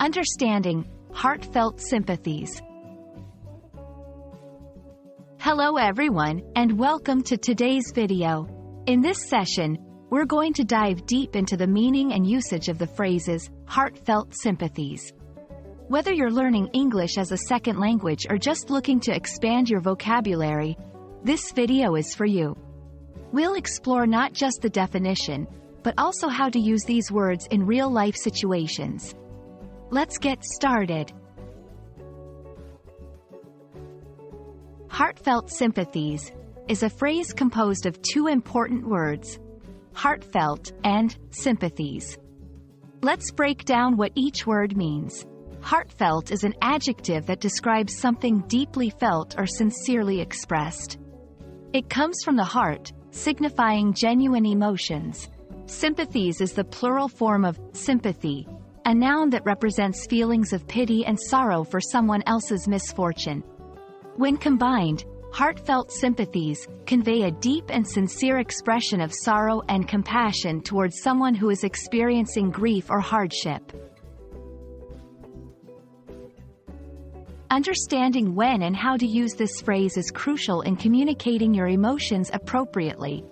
Understanding Heartfelt Sympathies. Hello everyone, and welcome to today's video. In this session, we're going to dive deep into the meaning and usage of the phrases heartfelt sympathies. Whether you're learning English as a second language or just looking to expand your vocabulary, this video is for you. We'll explore not just the definition, but also how to use these words in real-life situations. Let's get started. Heartfelt sympathies is a phrase composed of two important words, heartfelt and sympathies. Let's break down what each word means. Heartfelt is an adjective that describes something deeply felt or sincerely expressed. It comes from the heart, signifying genuine emotions. Sympathies is the plural form of sympathy, a noun that represents feelings of pity and sorrow for someone else's misfortune. When combined, heartfelt sympathies convey a deep and sincere expression of sorrow and compassion towards someone who is experiencing grief or hardship. Understanding when and how to use this phrase is crucial in communicating your emotions appropriately.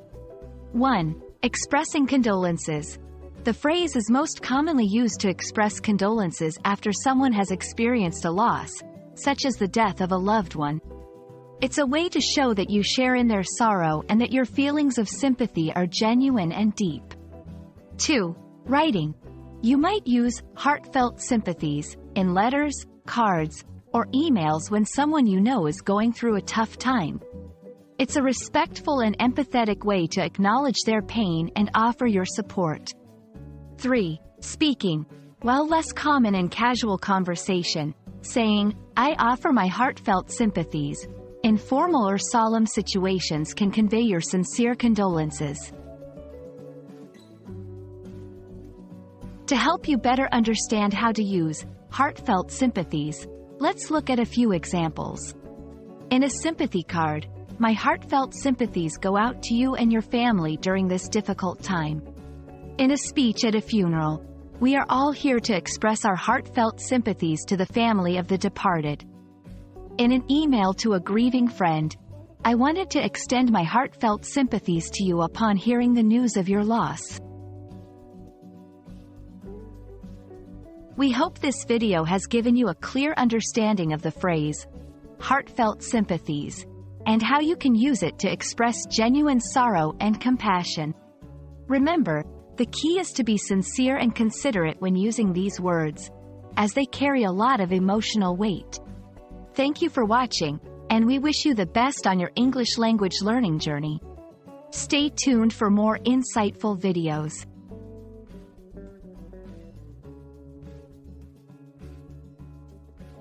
1. Expressing condolences. The phrase is most commonly used to express condolences after someone has experienced a loss, such as the death of a loved one. It's a way to show that you share in their sorrow and that your feelings of sympathy are genuine and deep. 2. Writing. You might use heartfelt sympathies in letters, cards, or emails when someone you know is going through a tough time. It's a respectful and empathetic way to acknowledge their pain and offer your support. 3. Speaking. While less common in casual conversation, saying, "I offer my heartfelt sympathies," in formal or solemn situations can convey your sincere condolences. To help you better understand how to use heartfelt sympathies, let's look at a few examples. In a sympathy card, my heartfelt sympathies go out to you and your family during this difficult time. In a speech at a funeral, we are all here to express our heartfelt sympathies to the family of the departed. In an email to a grieving friend, I wanted to extend my heartfelt sympathies to you upon hearing the news of your loss. We hope this video has given you a clear understanding of the phrase, heartfelt sympathies, and how you can use it to express genuine sorrow and compassion. Remember, the key is to be sincere and considerate when using these words, as they carry a lot of emotional weight. Thank you for watching, and we wish you the best on your English language learning journey. Stay tuned for more insightful videos.